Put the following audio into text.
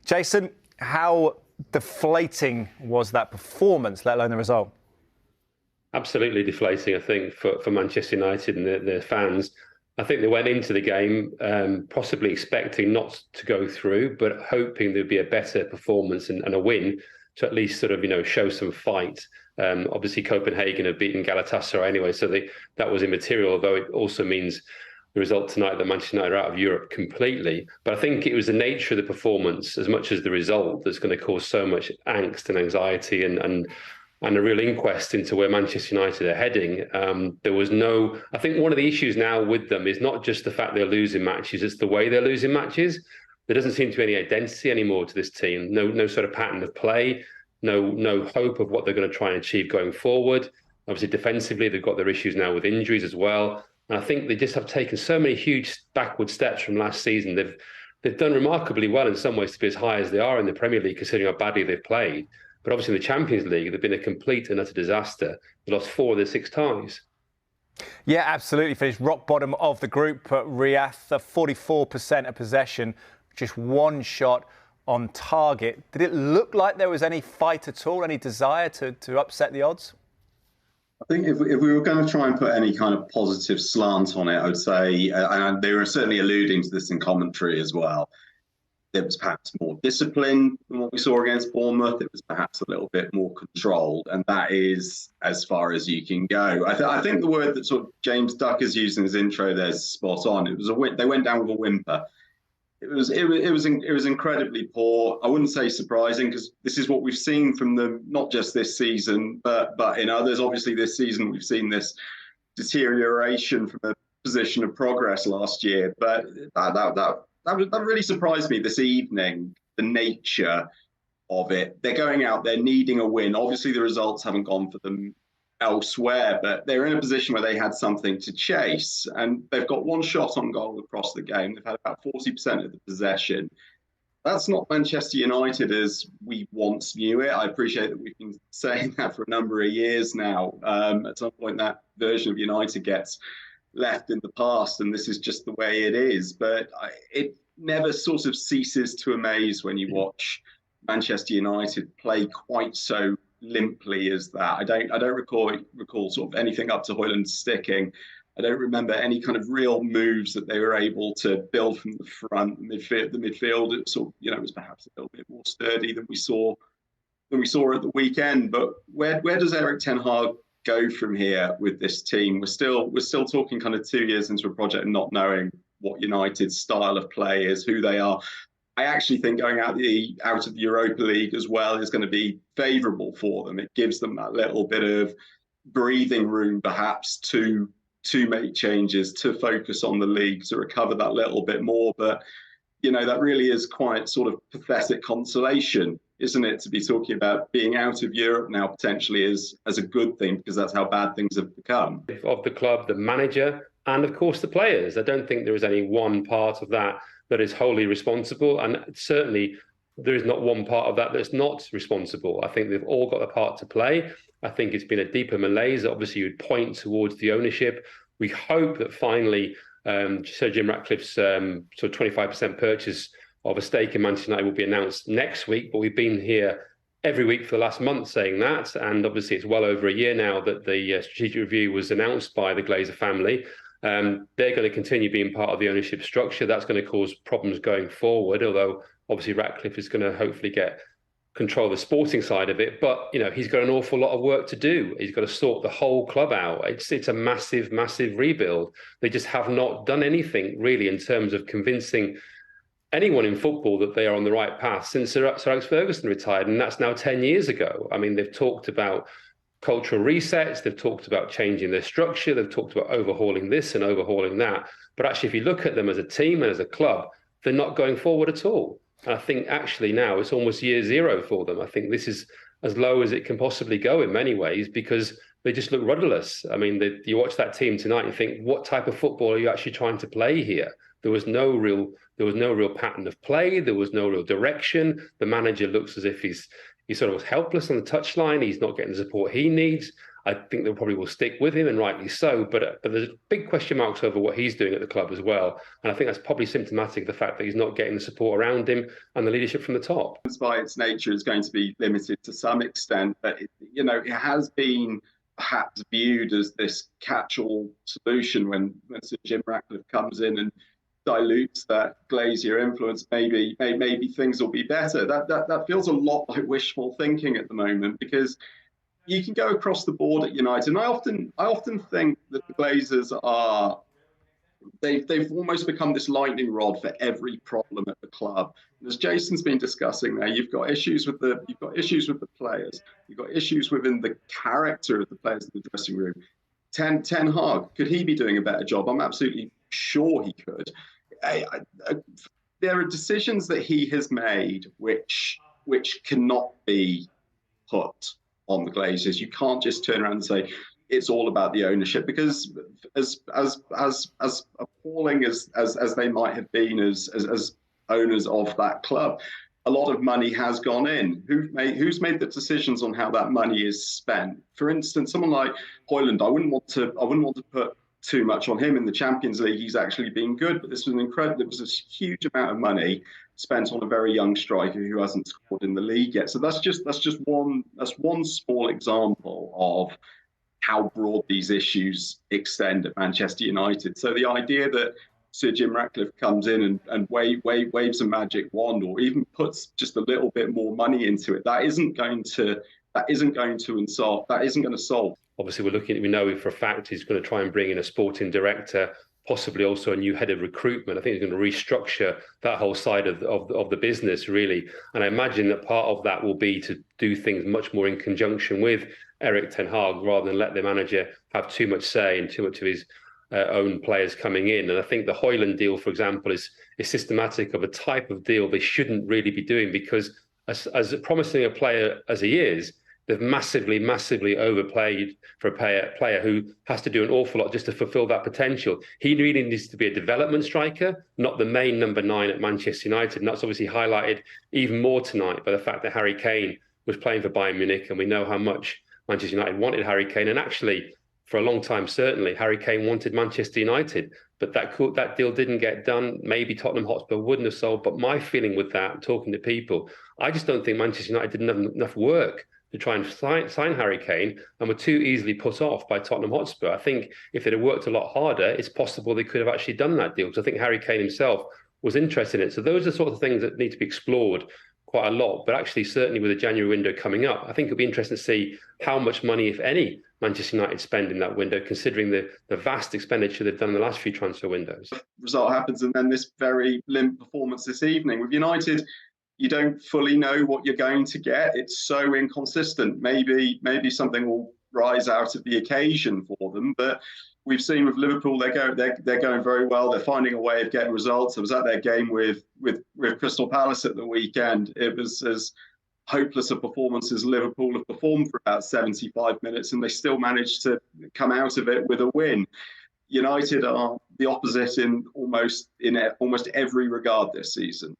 Jason, how deflating was that performance, let alone the result? Absolutely deflating, I think, for Manchester United and their fans. I think they went into the game possibly expecting not to go through, but hoping there'd be a better performance and a win to at least sort of, show some fight. Obviously, Copenhagen have beaten Galatasaray anyway, so that was immaterial, although it also means the result tonight that Manchester United are out of Europe completely. But I think it was the nature of the performance as much as the result that's going to cause so much angst and anxiety and a real inquest into where Manchester United are heading. I think one of the issues now with them is not just the fact they're losing matches, it's the way they're losing matches. There doesn't seem to be any identity anymore to this team. No sort of pattern of play, no hope of what they're going to try and achieve going forward. Obviously, defensively, they've got their issues now with injuries as well. And I think they just have taken so many huge backward steps from last season. They've done remarkably well in some ways to be as high as they are in the Premier League, considering how badly they've played. But obviously in the Champions League, they've been a complete and utter disaster. They lost 4 of their 6 ties. Yeah, absolutely. Finished rock bottom of the group. Riyadh, 44% of possession, just one shot on target. Did it look like there was any fight at all, any desire to upset the odds? I think if we were going to try and put any kind of positive slant on it, I would say, and they were certainly alluding to this in commentary as well, there was perhaps more discipline than what we saw against Bournemouth. It was perhaps a little bit more controlled, and that is as far as you can go. I think the word that sort of James Duck has used in his intro there is spot on. It was they went down with a whimper. It was incredibly poor. I wouldn't say surprising because this is what we've seen from them, not just this season, but in others. Obviously, this season we've seen this deterioration from a position of progress last year, but that really surprised me this evening, the nature of it. They're going out, they're needing a win. Obviously, the results haven't gone for them elsewhere, but they're in a position where they had something to chase. And they've got one shot on goal across the game. They've had about 40% of the possession. That's not Manchester United as we once knew it. I appreciate that we've been saying that for a number of years now. At some point, that version of United gets left in the past, and this is just the way it is. But it never sort of ceases to amaze when you watch Manchester United play quite so limply as that. I don't recall sort of anything up to Højlund sticking. I don't remember any kind of real moves that they were able to build from the front. The midfield, it sort of, it was perhaps a little bit more sturdy than we saw at the weekend. But where does Erik ten Hag go from here with this team? We're still talking kind of 2 years into a project and not knowing what United's style of play is, who they are. I actually think going out of the Europa League as well is going to be favourable for them. It gives them that little bit of breathing room, perhaps, to make changes, to focus on the league, to recover that little bit more. But, that really is quite sort of pathetic consolation, isn't it, to be talking about being out of Europe now potentially as a good thing, because that's how bad things have become. Of the club, the manager, and of course the players. I don't think there is any one part of that is wholly responsible, and certainly there is not one part of that that's not responsible. I think they've all got a part to play. I think it's been a deeper malaise. Obviously, you'd point towards the ownership. We hope that finally Sir Jim Ratcliffe's sort of 25% purchase of a stake in Manchester United will be announced next week, but we've been here every week for the last month saying that, and obviously it's well over a year now that the strategic review was announced by the Glazer family. They're going to continue being part of the ownership structure. That's going to cause problems going forward, although obviously Ratcliffe is going to hopefully get control of the sporting side of it. But, he's got an awful lot of work to do. He's got to sort the whole club out. It's a massive, massive rebuild. They just have not done anything really in terms of convincing anyone in football that they are on the right path since Sir Alex Ferguson retired, and that's now 10 years ago. I mean, they've talked about cultural resets, they've talked about changing their structure, they've talked about overhauling this and overhauling that. But actually, if you look at them as a team and as a club, they're not going forward at all. And I think actually now it's almost year zero for them. I think this is as low as it can possibly go in many ways because they just look rudderless. I mean, you watch that team tonight and think, what type of football are you actually trying to play here? There was no real pattern of play. There was no real direction. The manager looks as if he's sort of helpless on the touchline. He's not getting the support he needs. I think they probably will stick with him, and rightly so. But there's big question marks over what he's doing at the club as well. And I think that's probably symptomatic of the fact that he's not getting the support around him and the leadership from the top. By its nature, is going to be limited to some extent, but it has been perhaps viewed as this catch-all solution when Sir Jim Ratcliffe comes in and dilutes that Glazier influence. Maybe things will be better. That feels a lot like wishful thinking at the moment, because you can go across the board at United, and I often think that the Glazers are they've almost become this lightning rod for every problem at the club. And as Jason's been discussing there, you've got issues with the players, you've got issues within the character of the players in the dressing room. Ten Hag, could he be doing a better job? I'm absolutely sure he could. There are decisions that he has made which cannot be put on the Glazers. You can't just turn around and say it's all about the ownership, because as appalling as they might have been as owners of that club, a lot of money has gone in. Who's made the decisions on how that money is spent? For instance, someone like Højlund, I wouldn't want to put too much on him in the Champions League. He's actually been good, but this was there was a huge amount of money spent on a very young striker who hasn't scored in the league yet. So that's just one small example of how broad these issues extend at Manchester United. So the idea that Sir Jim Ratcliffe comes in and waves a magic wand, or even puts just a little bit more money into it, that isn't going to solve. Obviously, we know for a fact he's going to try and bring in a sporting director, possibly also a new head of recruitment. I think he's going to restructure that whole side of the business, really. And I imagine that part of that will be to do things much more in conjunction with Erik ten Hag, rather than let the manager have too much say and too much of his own players coming in. And I think the Højlund deal, for example, is systematic of a type of deal they shouldn't really be doing, because as promising a player as he is, they've massively overpaid for a player who has to do an awful lot just to fulfill that potential. He really needs to be a development striker, not the main number 9 at Manchester United. And that's obviously highlighted even more tonight by the fact that Harry Kane was playing for Bayern Munich, and we know how much Manchester United wanted Harry Kane. And actually, for a long time, certainly, Harry Kane wanted Manchester United, but that deal didn't get done. Maybe Tottenham Hotspur wouldn't have sold. But my feeling with that, talking to people, I just don't think Manchester United didn't have enough work to try and sign Harry Kane, and were too easily put off by Tottenham Hotspur. I think if they'd have worked a lot harder, it's possible they could have actually done that deal, because I think Harry Kane himself was interested in it. So those are the sorts of things that need to be explored quite a lot. But actually, certainly with the January window coming up, I think it'll be interesting to see how much money, if any, Manchester United spend in that window, considering the vast expenditure they've done in the last few transfer windows. Result happens, and then this very limp performance this evening. With United, you don't fully know what you're going to get. It's so inconsistent. Maybe something will rise out of the occasion for them, but we've seen with Liverpool, they're going very well. They're finding a way of getting results. I was at their game with Crystal Palace at the weekend. It was as hopeless a performance as Liverpool have performed for about 75 minutes, and they still managed to come out of it with a win. United are the opposite in almost every regard this season.